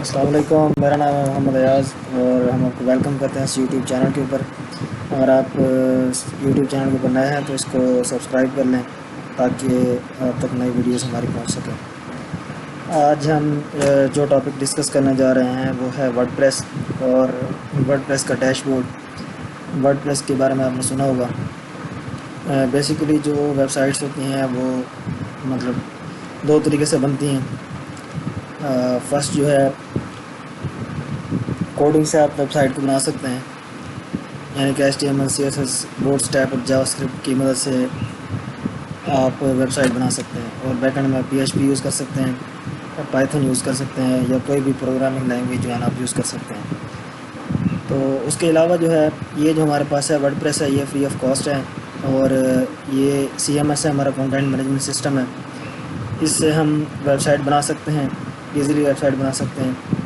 अस्सलाम वालेकुम, मेरा नाम है मोहम्मद अयाज़ और हम आपको वेलकम करते हैं इस यूट्यूब चैनल के ऊपर। अगर आप यूट्यूब चैनल के ऊपर नए हैं तो इसको सब्सक्राइब कर लें ताकि आप तक नई वीडियोस हमारी पहुंच सकें। आज हम जो टॉपिक डिस्कस करने जा रहे हैं वो है वर्डप्रेस और वर्डप्रेस का डैशबोर्ड। वर्डप्रेस के बारे में आपने सुना होगा। बेसिकली जो वेबसाइट्स होती हैं वो मतलब दो तरीके से बनती हैं। फर्स्ट जो है कोडिंग से आप वेबसाइट को बना सकते हैं, यानी कि HTML CSS बूटस्ट्रैप और जावास्क्रिप्ट की मदद से आप वेबसाइट बना सकते हैं। और बैकएंड में PHP यूज़ कर सकते हैं, पाइथन यूज़ कर सकते हैं या कोई भी प्रोग्रामिंग लैंग्वेज जो है ना आप यूज़ कर सकते हैं। तो उसके अलावा जो है ये जो हमारे पास है वर्डप्रेस है, ये फ्री ऑफ कॉस्ट है और ये CMS है, हमारा कंटेंट मैनेजमेंट सिस्टम है। इससे हम वेबसाइट बना सकते हैं, ईज़िली वेबसाइट बना सकते हैं।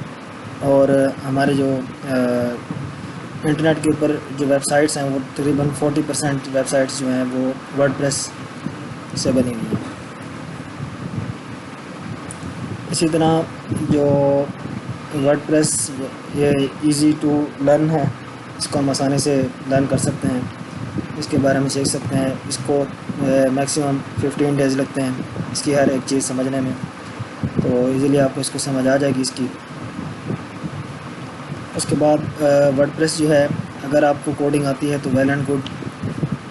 और हमारे जो इंटरनेट के ऊपर जो वेबसाइट्स हैं वो तकरीबन 40% वेबसाइट्स जो हैं वो वर्डप्रेस से बनी हुई हैं। इसी तरह जो वर्डप्रेस ये इजी टू लर्न है, इसको हम आसानी से लर्न कर सकते हैं, इसके बारे में सीख सकते हैं। इसको मैक्सिमम 15 डेज़ लगते हैं इसकी हर एक चीज़ समझने में, तो इजीली आपको इसको समझ आ जाएगी इसकी। उसके बाद वर्डप्रेस जो है अगर आपको कोडिंग आती है तो वेल एंड गुड,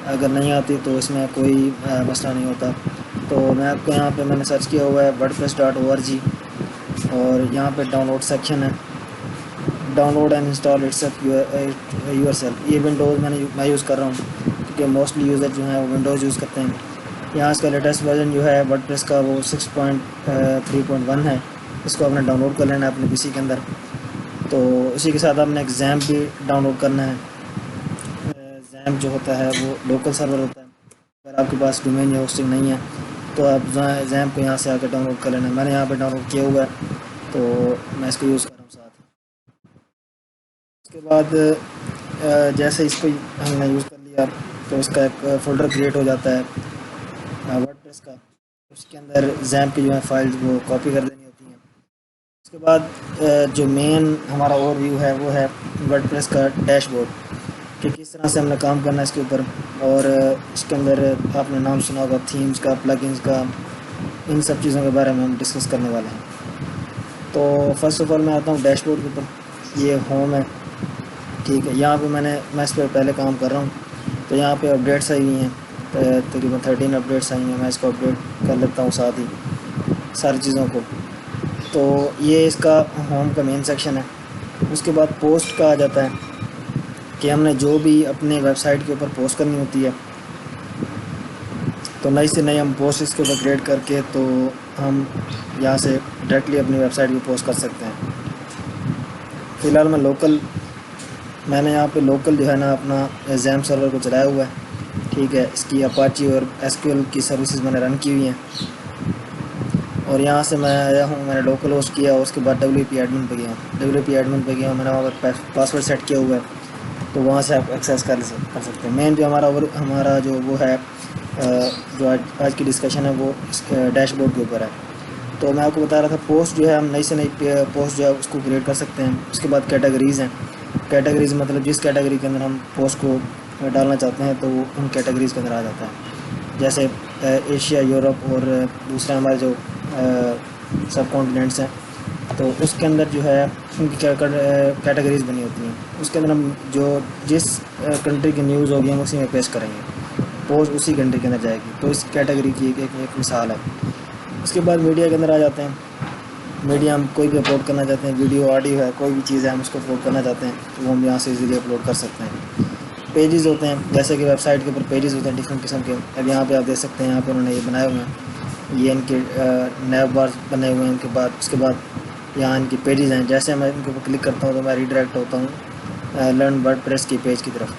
अगर नहीं आती तो इसमें कोई मसला नहीं होता। तो मैं आपको यहाँ पे मैंने सर्च किया हुआ है wordpress.org और यहाँ पे डाउनलोड सेक्शन है, download and install itself yourself. ये विंडोज़ मैं यूज़ कर रहा हूँ क्योंकि मोस्टली यूज़र जो हैं वो विंडोज़ यूज़ करते हैं। यहाँ इसका लेटेस्ट वर्जन जो है वर्डप्रेस का वो 6.3.1 है। इसको आपने डाउनलोड कर लेना है अपने PC के अंदर। तो इसी के साथ आपने XAMPP भी डाउनलोड करना है। XAMPP जो होता है वो लोकल सर्वर होता है। अगर आपके पास डोमेन या होस्टिंग नहीं है तो आप XAMPP को यहाँ से आकर डाउनलोड कर लेना है। मैंने यहाँ पे डाउनलोड किया हुआ है तो मैं इसको यूज़ कर रहा हूँ साथ। उसके बाद जैसे इसको हमने यूज़ कर लिया तो इसका एक फ़ोल्डर क्रिएट हो जाता है वर्डप्रेस का। उसके अंदर XAMPP की जो है फाइल्स वो कॉपी कर देनी होती हैं। उसके बाद जो मेन हमारा ओवरव्यू है वो है वर्डप्रेस का डैशबोर्ड कि किस तरह से हमने काम करना है इसके ऊपर। और इसके अंदर आपने नाम सुना होगा थीम्स का, प्लगइन्स का, इन सब चीज़ों के बारे में हम डिस्कस करने वाले हैं। तो फर्स्ट ऑफ ऑल मैं आता हूँ डैशबोर्ड के ऊपर। ये होम है, ठीक है। यहाँ पे मैं इस पर पहले काम कर रहा हूँ तो यहाँ पे अपडेट्स आई हुई हैं, तकरीबन 13 अपडेट्स आई हैं। मैं इसको अपडेट कर लेता हूँ साथ ही सारी चीज़ों को। तो ये इसका होम का मेन सेक्शन है। उसके बाद पोस्ट का आ जाता है कि हमने जो भी अपने वेबसाइट के ऊपर पोस्ट करनी होती है तो नई से नई हम पोस्ट इसके ऊपर क्रिएट करके तो हम यहाँ से डायरेक्टली अपनी वेबसाइट पे पोस्ट कर सकते हैं। फ़िलहाल मैंने यहाँ पे लोकल जो है ना अपना XAMPP सर्वर को चलाया हुआ है, ठीक है। इसकी अपाची और SQL की सर्विसेज मैंने रन की हुई हैं और यहाँ से मैं आया हूँ, मैंने लोकल होस्ट किया और उसके बाद WP एडमिन पे गया मैंने वहाँ पर पासवर्ड सेट किया हुआ है, तो वहाँ से आप एक्सेस कर सकते हैं। मेन जो हमारा जो वो है जो आज की डिस्कशन है वो इस डैशबोर्ड के ऊपर है। तो मैं आपको बता रहा था पोस्ट जो है हम नई से नई पोस्ट जो है उसको क्रिएट कर सकते हैं। उसके बाद कैटेगरीज़ हैं। कैटेगरीज़ मतलब जिस कैटेगरी के अंदर हम पोस्ट को डालना चाहते हैं तो वो उन कैटेगरीज़ के अंदर आ जाता है। जैसे एशिया, यूरोप और दूसरे हमारे जो सब कॉन्टिनेंट्स हैं तो उसके अंदर जो है उनकी कैटेगरीज़ बनी होती हैं। उसके अंदर हम जो जिस कंट्री की न्यूज़ होगी हम उसी में पेश करेंगे, पोस्ट उसी कंट्री के अंदर जाएगी। तो इस कैटेगरी की एक मिसाल है। उसके बाद मीडिया के अंदर आ जाते हैं। मीडिया हम कोई भी अपलोड करना चाहते हैं, वीडियो, ऑडियो है, कोई भी चीज़ है हम उसको अपलोड करना चाहते हैं तो वो हम यहाँ से इजीली अपलोड कर सकते हैं। पेजेस होते हैं, जैसे कि वेबसाइट के ऊपर पेजेस होते हैं डिफरेंट किस्म के। अब यहाँ पे आप देख सकते हैं, यहाँ पे उन्होंने ये बनाए हुए हैं, ये इनके नैव बार बने हुए हैं। उसके बाद यहाँ इनकी पेजेस हैं। जैसे मैं इनके ऊपर क्लिक करता हूँ तो मैं रीडायरेक्ट होता हूँ लर्न वर्डप्रेस की पेज की तरफ।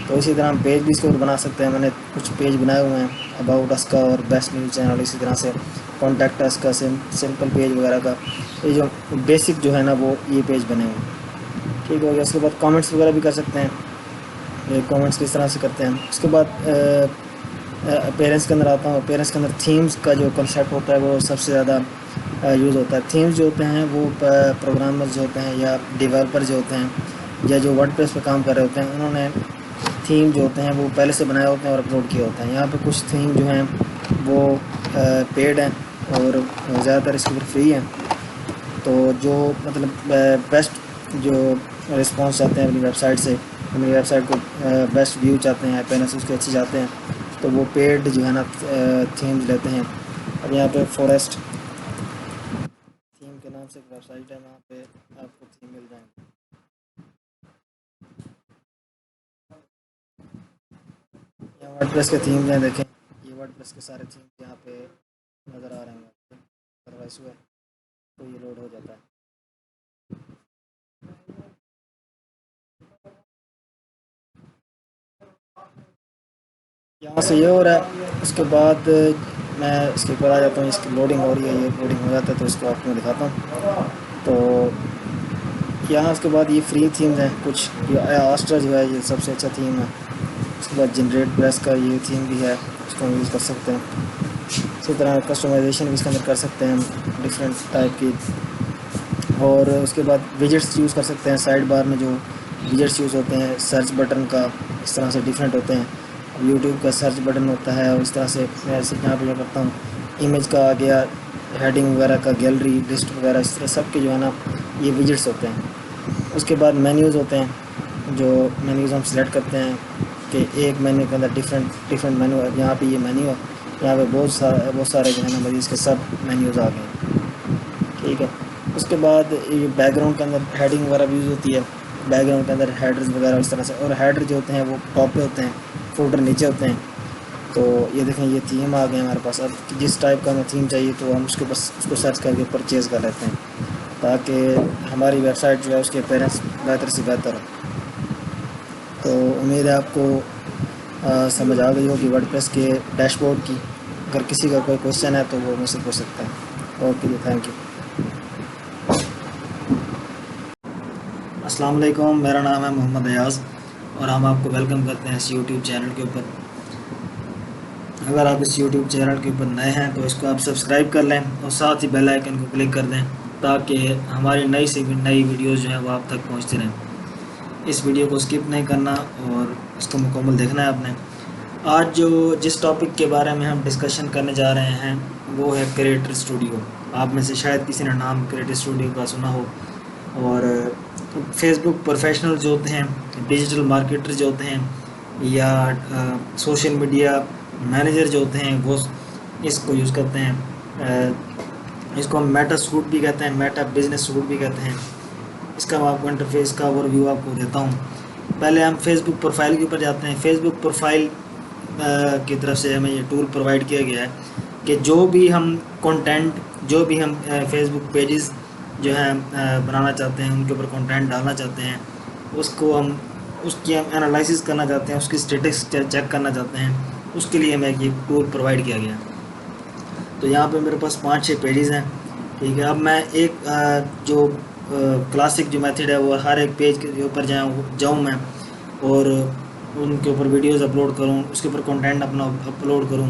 तो इसी तरह हम पेज भी इसके ऊपर बना सकते हैं। मैंने कुछ पेज बनाए हुए हैं, अबाउट अस का और बेस्ट न्यूज़ चैनल, इसी तरह से कॉन्टैक्ट अस का, सिंपल पेज वगैरह का। ये जो बेसिक जो है ना वो ये पेज बने हुए हैं, ठीक हो गया। उसके बाद कमेंट्स वगैरह भी कर सकते हैं। ये कमेंट्स किस तरह से करते हैं। उसके बाद अपीयरेंस के अंदर आता हूँ। अपीयरेंस के अंदर थीम्स का जो कंसेप्ट होता है वो सबसे ज़्यादा यूज़ होता है। थीम्स जो होते हैं वो प्रोग्रामर्स जो होते हैं या डेवलपर जो होते हैं या जो वर्डप्रेस पे काम कर रहे होते हैं, उन्होंने थीम जो होते हैं वो पहले से बनाए होते हैं और अपलोड किए होते हैं। यहाँ पे कुछ थीम जो हैं वो पेड हैं और ज़्यादातर इसके ऊपर फ्री हैं। तो जो मतलब बेस्ट जो रिस्पांस चाहते हैं अपनी वेबसाइट से, अपनी वेबसाइट को बेस्ट व्यू चाहते हैं, अपीयरेंस उसके अच्छी चाहते हैं, तो वो पेड जो है ना थीम्स लेते हैं। अब यहाँ पे फॉरेस्ट थीम के नाम से एक वेबसाइट है, वहाँ पे आपको थीम मिल जाएंगे। यहाँ वर्डप्रेस के थीम हैं, देखें ये वर्डप्रेस के सारे थीम यहाँ पे नज़र आ रहे हैं आपको। अदरवाइज हुआ तो ये लोड हो जाता है। यहाँ से ये हो रहा है, उसके बाद मैं इसके ऊपर आ जाता हूँ। इसकी लोडिंग हो रही है, ये लोडिंग हो जाता है तो इसको आपको मैं दिखाता हूँ। तो यहाँ उसके बाद ये फ्री थीम्स हैं कुछ। ये आस्ट्रा जो है ये सबसे अच्छा थीम है। उसके बाद जनरेट प्रेस का ये थीम भी है, उसको हम यूज़ कर सकते हैं। इसी तरह कस्टमाइजेशन भी इसके अंदर कर सकते हैं हम डिफरेंट टाइप की। और उसके बाद विजेट्स यूज़ कर सकते हैं। साइड बार में जो विजेट्स यूज़ होते हैं सर्च बटन का, इस तरह से डिफरेंट होते हैं। अब यूट्यूब का सर्च बटन होता है और इस तरह से मैं ऐसे यहाँ पे करता हूँ। इमेज का आ गया, हेडिंग वगैरह का, गैलरी लिस्ट वगैरह, इस तरह सब के जो है ना ये विजेट्स होते हैं। उसके बाद मेन्यूज़ होते हैं, जो मेन्यूज़ हम सेलेक्ट करते हैं कि एक मेन्यू के अंदर डिफरेंट डिफरेंट मेन्यू है। यहाँ पे ये मेन्यू है, यहाँ पे बहुत सारे जो है ना मरीज़ के सब मेन्यूज़ आ गए हैं। ठीक है। उसके बाद ये बैकग्राउंड के अंदर हेडिंग वगैरह भी यूज़ होती है। बैकग्राउंड के अंदर हेडर्स वगैरह इस तरह से, और हेडर जो होते हैं वो टॉप पे होते हैं, फोल्डर नीचे होते हैं। तो ये देखें ये थीम आ गए हमारे पास। अब जिस टाइप का हमें थीम चाहिए तो हम उसके बस उसको सर्च करके परचेज़ कर लेते हैं, ताकि हमारी वेबसाइट जो है उसके अपीयरेंस बेहतर से बेहतर हो। तो उम्मीद है आपको समझ आ गई होगी वर्डप्रेस के डैशबोर्ड की। अगर किसी का कोई क्वेश्चन है तो वो मुझसे पूछ सकता है। Okay ji, thank you. अस्सलाम वालेकुम, मेरा नाम है मोहम्मद अयाज़ और हम आपको वेलकम करते हैं इस यूट्यूब चैनल के ऊपर। अगर आप इस यूट्यूब चैनल के ऊपर नए हैं तो इसको आप सब्सक्राइब कर लें और साथ ही बेल आइकन को क्लिक कर दें, ताकि हमारी नई से नई वीडियोज़ जो हैं वो आप तक पहुँचती रहें। इस वीडियो को स्किप नहीं करना और इसको मुकम्मल देखना है आपने। आज जो जिस टॉपिक के बारे में हम डिस्कशन करने जा रहे हैं वो है क्रिएटर स्टूडियो। आप में से शायद किसी ने नाम क्रिएटर स्टूडियो का सुना हो। और फेसबुक प्रोफेशनल जो होते हैं, डिजिटल मार्केटर जो होते हैं, या सोशल मीडिया मैनेजर जो होते हैं वो इसको यूज़ करते हैं। इसको हम मेटा सूट भी कहते हैं, मेटा बिजनेस सूट भी कहते हैं। इसका मैं आपको इंटरफेस का ओवरव्यू आपको देता हूँ। पहले हम फेसबुक प्रोफाइल के ऊपर जाते हैं। फेसबुक प्रोफाइल की तरफ से हमें ये टूल प्रोवाइड किया गया है कि जो भी हम कंटेंट, जो भी हम फेसबुक पेजेस जो हैं बनाना चाहते हैं, उनके ऊपर कंटेंट डालना चाहते हैं, उसको हम उसकी हम एनालिसिस करना चाहते हैं, उसकी स्टेटस चेक करना चाहते हैं, उसके लिए हमें ये टूल प्रोवाइड किया गया। तो यहाँ पे मेरे पास 5-6 पेजेस हैं। ठीक है। अब मैं एक जो क्लासिक जो मेथड है वो हर एक पेज के ऊपर जाऊँ मैं और उनके ऊपर वीडियोस अपलोड करूँ, उसके ऊपर कंटेंट अपना अपलोड करूँ,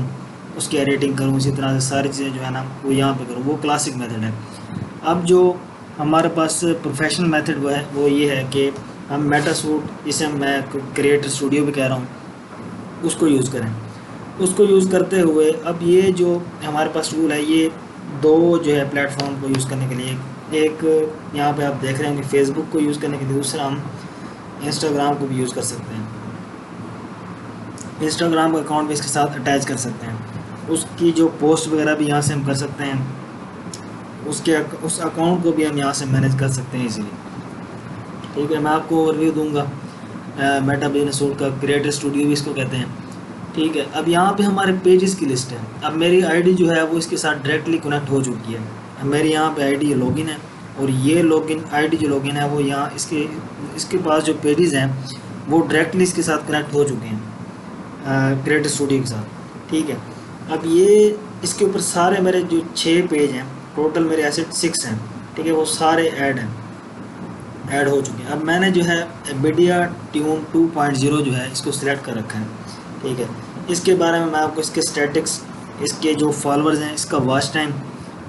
उसकी एडिटिंग करूँ, इसी तरह से सारी चीज़ें जो है ना वो यहाँ पे करूँ, वो क्लासिक मेथड है। अब जो हमारे पास प्रोफेशनल मेथड वो ये है कि हम मेटा सूट, जिसे मैं क्रिएटर स्टूडियो भी कह रहा हूँ, उसको यूज़ करें। उसको यूज़ करते हुए अब ये जो हमारे पास टूल है, ये दो जो है प्लेटफॉर्म को यूज़ करने के लिए, एक यहाँ पे आप देख रहे हैं कि फेसबुक को यूज़ करने के लिए, दूसरा हम इंस्टाग्राम को भी यूज़ कर सकते हैं। इंस्टाग्राम का अकाउंट भी इसके साथ अटैच कर सकते हैं। उसकी जो पोस्ट वगैरह भी यहाँ से हम कर सकते हैं, उस अकाउंट को भी हम यहाँ से मैनेज कर सकते हैं इजीली। ठीक है। मैं आपको ओवरव्यू दूंगा मेटा बिजनेस सूट का, क्रिएटर स्टूडियो भी इसको कहते हैं। ठीक है। अब यहाँ पे हमारे पेजेस की लिस्ट है। अब मेरी आईडी जो है वो इसके साथ डायरेक्टली कनेक्ट हो चुकी है। अब मेरी यहाँ पे आईडी लॉगिन है और ये लॉगिन आईडी जो लॉगिन है वो यहाँ इसके पास जो पेजेस हैं वो डायरेक्टली इसके साथ कनेक्ट हो चुके हैं क्रिएटर स्टूडियो के साथ। ठीक है। अब ये इसके ऊपर सारे मेरे जो 6 पेज हैं, टोटल मेरे ऐसे 6 हैं। ठीक है। वो सारे ऐड हो चुके हैं। अब मैंने जो है मीडिया ट्यून 2.0 जो है इसको सिलेक्ट कर रखा है। ठीक है। इसके बारे में मैं आपको इसके स्टैटिक्स, इसके जो फॉलोअर्स हैं, इसका वॉच टाइम,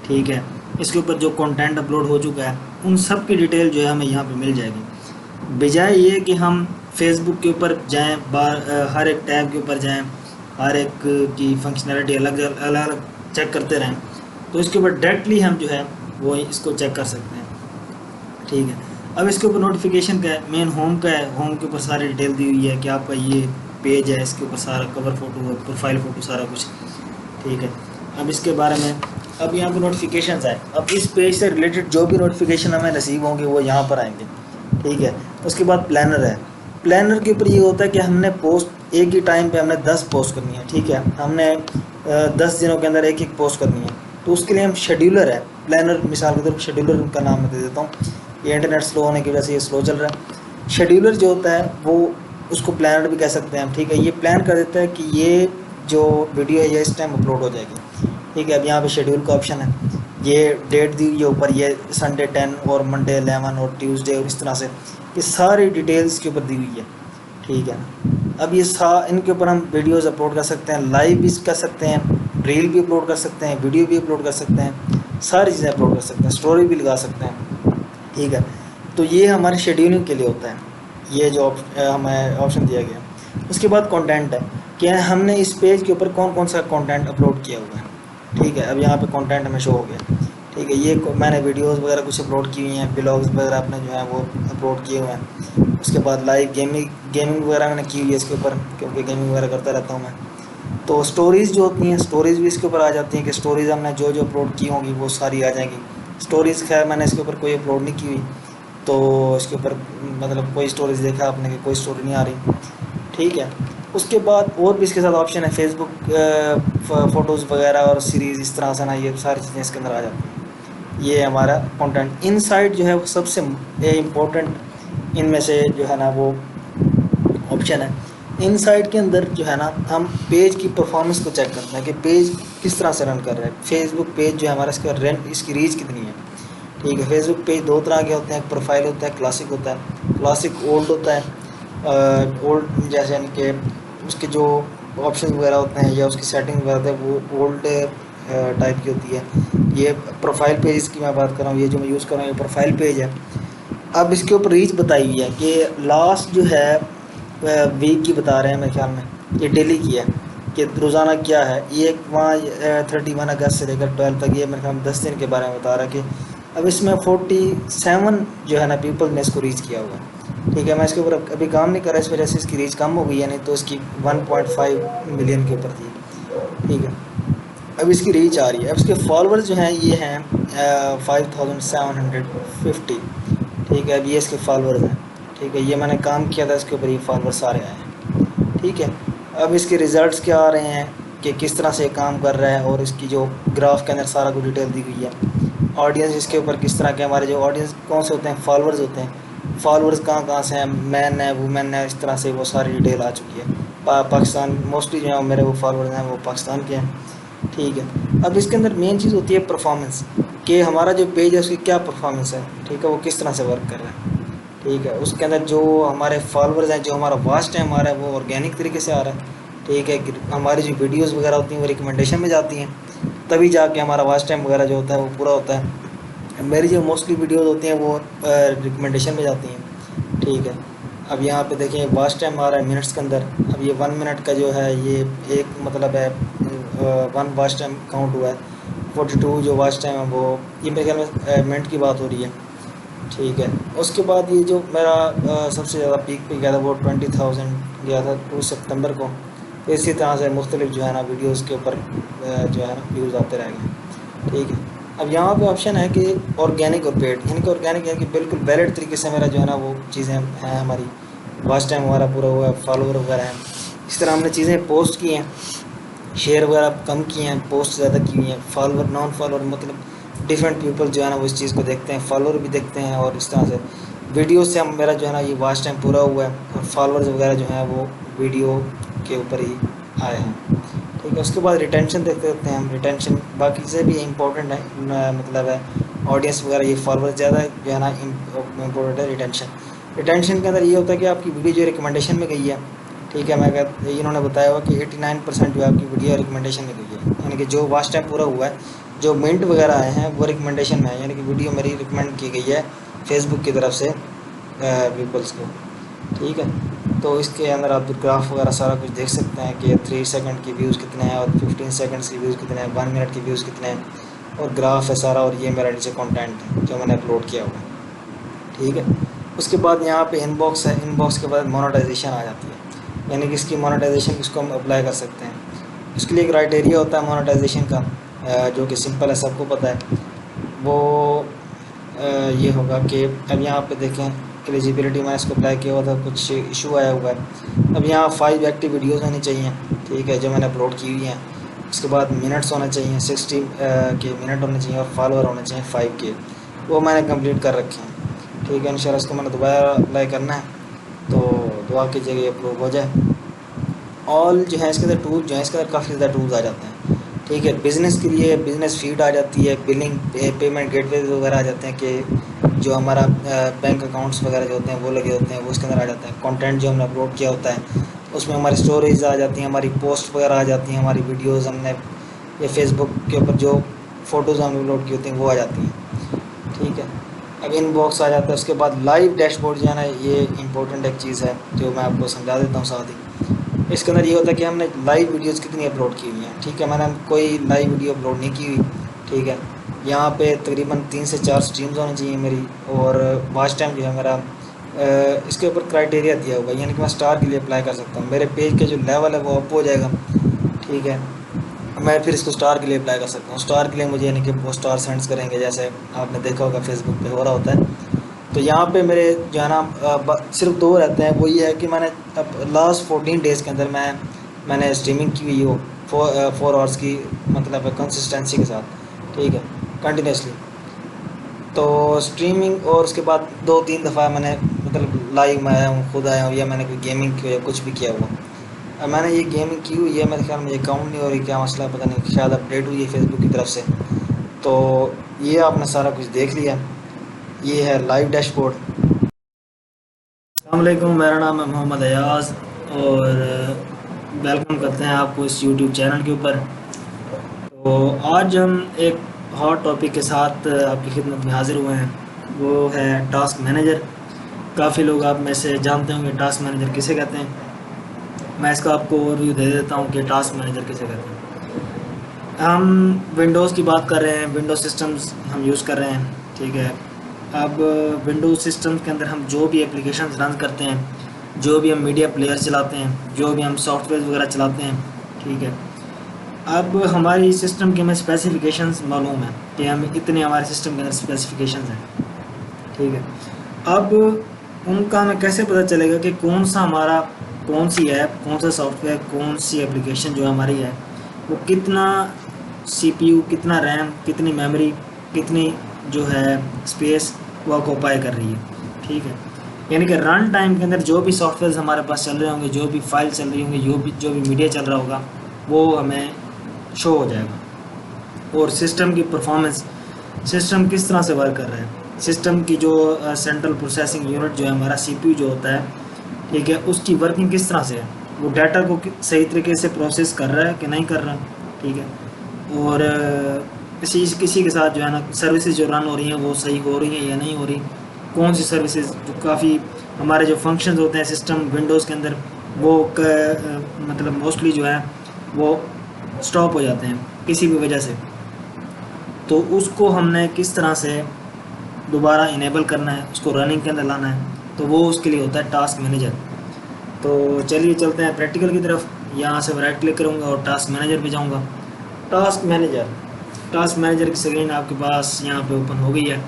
ठीक है, इसके ऊपर जो कंटेंट अपलोड हो चुका है उन सब की डिटेल जो है हमें यहाँ पे मिल जाएगी। बजाय ये कि हम फेसबुक के ऊपर जाएँ, हर एक टैब के ऊपर जाएँ, हर एक की फंक्शनैलिटी अलग अलग चेक करते रहें, तो इसके ऊपर डायरेक्टली हम जो है वो इसको चेक कर सकते हैं। ठीक है, अब इसके ऊपर नोटिफिकेशन का है, मेन होम का है, होम के ऊपर सारी डिटेल दी हुई है कि आपका ये पेज है, इसके ऊपर सारा कवर फ़ोटो, प्रोफाइल फ़ोटो, सारा कुछ। ठीक है, अब इसके बारे में अब यहाँ पर नोटिफिकेशन आए, अब इस पेज से रिलेटेड जो भी नोटिफिकेशन हमें रिसीव होंगे वो यहाँ पर आएंगे। ठीक है, उसके बाद प्लानर है। प्लानर के ऊपर ये होता है कि हमने पोस्ट एक ही टाइम पे हमने 10 पोस्ट करनी है। ठीक है, हमने 10 दिनों के अंदर एक एक पोस्ट करनी है, तो उसके लिए हम शेड्यूलर है। प्लानर मिसाल के तौर पर शेड्यूलर का नाम मैं दे देता हूँ, ये इंटरनेट स्लो होने की वजह से ये स्लो चल रहा है। शेड्यूलर जो होता है वो उसको प्लानर भी कह सकते हैं। ठीक है, ये प्लान कर देता है कि ये जो वीडियो है ये इस टाइम अपलोड हो जाएगी। ठीक है, अब यहाँ पे शेड्यूल का ऑप्शन है, ये डेट दी हुई है ऊपर, ये संडे 10 और मंडे 11 और ट्यूसडे, और इस तरह से ये सारी डिटेल्स के ऊपर दी हुई है। ठीक है, अब ये इनके ऊपर हम वीडियोस अपलोड कर सकते हैं, लाइव भी कर सकते हैं, रील भी अपलोड कर सकते हैं, वीडियो भी अपलोड कर सकते हैं, सारी चीज़ें अपलोड कर सकते हैं, स्टोरी भी लगा सकते हैं। ठीक है, तो ये हमारे शेड्यूलिंग के लिए होता है, ये जो हमें ऑप्शन दिया गया। उसके बाद कंटेंट है कि हमने इस पेज के ऊपर कौन कौन सा कंटेंट अपलोड किया हुआ है। ठीक है, अब यहाँ पे कंटेंट हमें शो हो गया। ठीक है, ये मैंने वीडियोस वगैरह कुछ अपलोड की हुई हैं, ब्लॉग्स वगैरह अपने जो है वो अपलोड किए हुए हैं। उसके बाद लाइव गेमिंग वगैरह मैंने की हुई है इसके ऊपर, क्योंकि गेमिंग वगैरह करता रहता हूँ मैं। तो स्टोरीज़ जो होती हैं, स्टोरीज़ भी इसके ऊपर आ जाती हैं कि स्टोरीज़ हमने जो जो अपलोड की होंगी वो सारी आ जाएंगी। स्टोरीज़ खैर मैंने इसके ऊपर कोई अपलोड नहीं की हुई, तो इसके ऊपर मतलब कोई स्टोरीज़ देखा आपने कि कोई स्टोरी नहीं आ रही। ठीक है, उसके बाद और भी इसके साथ ऑप्शन है फेसबुक फ़ोटोज़ वगैरह और सीरीज़, इस तरह से ना ये सारी चीज़ें इसके अंदर आ जाती हैं। ये हमारा कंटेंट इनसाइड जो है वो सबसे इम्पोर्टेंट इनमें से जो है ना वो ऑप्शन है। इनसाइड के अंदर जो है ना हम पेज की परफॉर्मेंस को चेक करते हैं कि पेज किस तरह से रन कर रहा है। फेसबुक पेज जो है हमारा, इसका रन, इसकी रीच कितनी है। ठीक है, फेसबुक पेज दो तरह के होते हैं, एक प्रोफाइल होता है, क्लासिक होता है। क्लासिक ओल्ड होता है, ओल्ड जैसे यानी कि उसके जो ऑप्शन वगैरह होते हैं या उसकी सेटिंग वगैरह होते हैं वो ओल्ड टाइप की होती है। ये प्रोफाइल पेज की मैं बात कर रहा हूँ, ये जो मैं यूज़ कर रहा हूँ ये प्रोफाइल पेज है। अब इसके ऊपर रीच बताई हुई है कि लास्ट जो है वीक की बता रहे हैं मेरे ख्याल में, ये डेली की है कि रोज़ाना क्या है। ये वहाँ 31 अगस्त से लेकर 12 तक, ये मेरे ख्याल में 10 दिन के बारे में बता रहा है कि अब इसमें 47 जो है ना पीपल ने इसको रीच किया हुआ है। ठीक है, मैं इसके ऊपर अभी काम नहीं कर रहा, इस वजह से इसकी रीच कम हो गई है, नहीं तो इसकी 1.5 मिलियन के ऊपर थी। ठीक है, अब इसकी रीच आ रही है। अब इसके फॉलोअर्स जो हैं ये हैं 5750। ठीक है, अब ये इसके फॉलोअर्स हैं। ठीक है, ये मैंने काम किया था इसके ऊपर, ये फॉलोअर्स सारे आए हैं। ठीक है, अब इसके रिज़ल्ट्स क्या आ रहे हैं कि किस तरह से काम कर रहा है, और इसकी जो ग्राफ के अंदर सारा कुछ डिटेल दी हुई है। ऑडियंस इसके ऊपर किस तरह के, हमारे जो ऑडियंस कौन से होते हैं, फॉलोअर्स होते हैं, फॉलोअर्स कहाँ कहाँ से हैं, मैन है, वुमेन है, इस तरह से वो सारी डिटेल आ चुकी है। पाकिस्तान मोस्टली जो है मेरे वो फॉलोअर्स हैं वो पाकिस्तान के हैं। ठीक है, अब इसके अंदर मेन चीज़ होती है परफॉर्मेंस, कि हमारा जो पेज है उसकी क्या परफॉर्मेंस है। ठीक है, वो किस तरह से वर्क कर रहा है। ठीक है, उसके अंदर जो हमारे फॉलोअर्स हैं, जो हमारा वाच टाइम हमारा है वो ऑर्गेनिक तरीके से आ रहा है। ठीक है, हमारी जो वीडियोस वगैरह होती हैं वो रिकमेंडेशन में जाती हैं, तभी जाके हमारा वाच टाइम वगैरह जो होता है वो पूरा होता है। मेरी जो मोस्टली वीडियोस होती हैं वो रिकमेंडेशन में जाती हैं। ठीक है, अब यहाँ पे देखें वाच टाइम आ रहा है मिनट्स के अंदर। अब ये 1 मिनट का जो है ये एक मतलब है 1 वाच टाइम काउंट हुआ है। 42 जो वाच टाइम है वो, ये मेरे ख्याल में मिनट की बात हो रही है। ठीक है, उसके बाद ये जो मेरा सबसे ज़्यादा पीक पे गया था वो 20,000 गया था 2 सितंबर को। तो इसी तरह से मुख्तलिफ जो है ना वीडियोज़ के ऊपर जो है ना व्यूज़ आते रह गए। ठीक है, अब यहाँ पे ऑप्शन है कि ऑर्गेनिक और पेड, यानी कि ऑर्गेनिक है कि बिल्कुल वैलिड तरीके से मेरा जो है ना वो चीज़ें हैं, हमारी वाच टाइम हमारा पूरा हुआ है, फॉलोअर वगैरह हैं, इस तरह हमने चीज़ें पोस्ट की हैं, शेयर वगैरह कम किए हैं, पोस्ट ज़्यादा की हुई हैं। फॉलोअर नॉन फॉलोअर मतलब डिफरेंट पीपल जो है ना वो इस चीज़ को देखते हैं, फॉलोअर भी देखते हैं, और इस तरह से वीडियो से हम मेरा जो है ना ये वाच टाइम पूरा हुआ है, और फॉलोअर्स वगैरह जो हैं वो वीडियो के ऊपर ही आए हैं। ठीक है, उसके बाद रिटेंशन देखते रहते हैं हम। रिटेंशन बाकी से भी इम्पोर्टेंट है, मतलब है ऑडियंस वगैरह, ये फॉलोअर्स ज़्यादा जो है ना इम्पोर्टेंट है। रिटेंशन के अंदर ये होता है कि आपकी वीडियो जो रिकमेंडेशन में गई है। ठीक है, मैं इन्होंने बताया हुआ कि 89% जो है आपकी वीडियो रिकमेंडेशन में गई है, यानी कि जो वाच टाइम पूरा हुआ है जो मिनट वगैरह आए हैं वो रिकमेंडेशन में है, यानी कि वीडियो मेरी रिकमेंड की गई है फेसबुक की तरफ से पीपल्स को। ठीक है, तो इसके अंदर आप ग्राफ वगैरह सारा कुछ देख सकते हैं कि 3 सेकंड की व्यूज़ कितने हैं और 15 सेकंड्स की व्यूज़ कितने हैं, 1 मिनट की व्यूज़ कितने हैं, और ग्राफ है सारा, और ये मेरा नीचे कंटेंट है जो मैंने अपलोड किया हुआ है। ठीक है, उसके बाद यहाँ पे इनबॉक्स है, इनबॉक्स के बाद मोनेटाइजेशन आ जाती है, यानी कि इसकी मोनेटाइजेशन किसको हम अप्लाई कर सकते हैं। इसके लिए क्राइटेरिया होता है मोनेटाइजेशन का, जो कि सिंपल है, सबको पता है। वो ये होगा कि अब यहाँ पे देखें एलिजिबिलिटी, मैंने इसको अप्लाई किया हुआ था, कुछ इशू आया हुआ है। अब यहाँ 5 एक्टिव वीडियोज़ होनी चाहिए, ठीक है, जो मैंने अपलोड की हुई हैं। उसके बाद मिनट्स होने चाहिए, 60 के मिनट होने चाहिए, और फॉलोअर होने चाहिए 5 के, वो मैंने कंप्लीट कर रखे हैं। ठीक है, इंशाल्लाह इसको मैंने दोबारा अप्लाई करना है, तो दुआ कीजिएगा ये अप्रूव हो जाए। ऑल जो है इसके अंदर टूल जो है, इसके अंदर काफ़ी ज़्यादा टूल्स आ जाते हैं। ठीक है, बिज़नेस के लिए बिज़नेस फीड आ जाती है, बिलिंग पेमेंट गेटवे वगैरह आ जाते हैं, कि जो हमारा बैंक अकाउंट्स वगैरह जो होते हैं वो लगे होते हैं, वो इसके अंदर आ जाता है। कंटेंट जो हमने अपलोड किया होता है उसमें हमारी स्टोरीज आ जाती हैं, हमारी पोस्ट वगैरह आ जाती हैं, हमारी वीडियोज़ हमने या फेसबुक के ऊपर जो फ़ोटोज़ हमने अपलोड की होती हैं वो आ जाती हैं। ठीक है, अब इनबॉक्स आ जाता है। उसके बाद लाइव डैशबोर्ड जो है ना, ये इंपॉर्टेंट एक चीज़ है जो मैं आपको समझा देता हूँ साथ ही। इसके अंदर ये होता है कि हमने लाइव वीडियोज़ कितनी अपलोड की हुई हैं। ठीक है, मैंने कोई लाइव वीडियो अपलोड नहीं की हुई। ठीक है, यहाँ पे तकरीबन 3 से 4 स्ट्रीम्स होनी चाहिए मेरी, और वॉच टाइम जो है मेरा इसके ऊपर क्राइटेरिया दिया होगा, यानी कि मैं स्टार के लिए अप्लाई कर सकता हूँ। मेरे पेज का जो लेवल है वो अप हो जाएगा। ठीक है, मैं फिर इसको स्टार के लिए अप्लाई कर सकता हूँ। स्टार के लिए मुझे यानी कि वो स्टार सेंड्स करेंगे, जैसे आपने देखा होगा फेसबुक पे हो रहा होता है। तो यहाँ पे मेरे जो है ना सिर्फ 2 रहते हैं। वो ये है कि मैंने अब लास्ट 14 डेज़ के अंदर मैंने स्ट्रीमिंग की हुई हो 4 आवर्स की, मतलब कंसिस्टेंसी के साथ। ठीक है, कंटिन्यूसली। तो स्ट्रीमिंग, और उसके बाद 2-3 दफ़ा मैंने मतलब लाइव में आया हूँ, खुद आया हूँ, या मैंने कोई गेमिंग की या कुछ भी किया हुआ। अब मैंने ये गेमिंग की हुई है, मेरे ख्याल में ये काउंट नहीं हो रही, क्या मसला है पता नहीं, शायद अपडेट हुई है फेसबुक की तरफ से। तो ये आपने सारा कुछ देख लिया, ये है लाइव डैशबोर्ड। अस्सलाम वालेकुम, मेरा नाम है मोहम्मद अयाज़, और वेलकम करते हैं आपको इस यूट्यूब चैनल के ऊपर। तो आज हम एक हॉट टॉपिक के साथ आपकी खिदमत में हाज़िर हुए हैं, वो है टास्क मैनेजर। काफ़ी लोग आप में से जानते होंगे टास्क मैनेजर किसे कहते हैं। मैं इसका आपको ओवरव्यू दे देता हूँ कि टास्क मैनेजर किसे कहते हैं। हम विंडोज़ की बात कर रहे हैं, विंडोज़ सिस्टम्स हम यूज़ कर रहे हैं। ठीक है, अब विंडोज़ सिस्टम के अंदर हम जो भी एप्लीकेशन रन करते हैं, जो भी हम मीडिया प्लेयर चलाते हैं, जो भी हम सॉफ्टवेयर वगैरह चलाते हैं, ठीक है, अब हमारी सिस्टम के हमें स्पेसिफिकेशंस मालूम है कि हम इतने हमारे सिस्टम के अंदर स्पेसिफिकेशंस हैं। ठीक है, अब उनका हमें कैसे पता चलेगा कि कौन सा हमारा, कौन सी ऐप, कौन सा सॉफ्टवेयर, कौन सी एप्लीकेशन जो हमारी है वो कितना सीपीयू, कितना रैम, कितनी मेमोरी, कितनी जो है स्पेस वो ऑक्यूपाई कर रही है। ठीक है, यानी कि रन टाइम के अंदर जो भी सॉफ्टवेयर हमारे पास चल रहे होंगे, जो भी फाइल चल रही होंगी, जो भी मीडिया चल रहा होगा, वो हमें शो हो जाएगा। और सिस्टम की परफॉर्मेंस, सिस्टम किस तरह से वर्क कर रहा है, सिस्टम की जो सेंट्रल प्रोसेसिंग यूनिट जो है हमारा सीपीयू जो होता है, ठीक है, उसकी वर्किंग किस तरह से है, वो डाटा को सही तरीके से प्रोसेस कर रहा है कि नहीं कर रहा। ठीक है, और किसी के साथ जो है ना सर्विसेज जो रन हो रही हैं वो सही हो रही हैं या नहीं हो रही, कौन सी सर्विसेज जो काफ़ी हमारे जो फंक्शंस होते हैं सिस्टम विंडोज़ के अंदर वो मतलब मोस्टली जो है वो स्टॉप हो जाते हैं किसी भी वजह से, तो उसको हमने किस तरह से दोबारा इनेबल करना है, उसको रनिंग के अंदर लाना है, तो वो उसके लिए होता है टास्क मैनेजर। तो चलिए चलते हैं प्रैक्टिकल की तरफ। यहाँ से मैं राइट क्लिक करूँगा और टास्क मैनेजर पे जाऊँगा। टास्क मैनेजर की स्क्रीन आपके पास यहाँ पे ओपन हो गई है।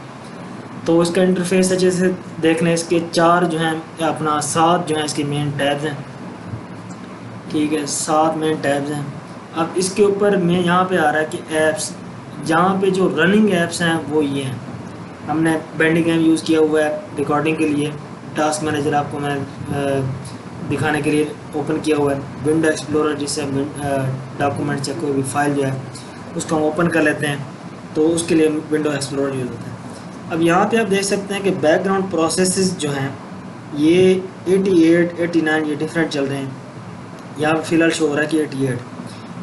तो इसका इंटरफेस अच्छे से देख लें, इसके 4 जो हैं अपना 7 जो हैं इसके मेन टैब्स हैं। ठीक है, 7 मेन टैब्स हैं। अब इसके ऊपर में यहाँ पे आ रहा है कि ऐप्स, जहाँ पे जो रनिंग ऐप्स हैं वो ये हैं। हमने बैंडिगैम यूज़ किया हुआ है रिकॉर्डिंग के लिए। टास्क मैनेजर आपको मैं दिखाने के लिए ओपन किया हुआ है। विंडो एक्सप्लोरर, जिससे डॉक्यूमेंट या कोई भी फाइल जो है उसको हम ओपन कर लेते हैं, तो उसके लिए विंडो एक्सप्लोरर यूज़ होता है। अब यहाँ पे आप देख सकते हैं कि बैकग्राउंड प्रोसेसेस जो हैं ये 88, 89 ये डिफरेंट चल रहे हैं। यहाँ फ़िलहाल शो हो रहा है कि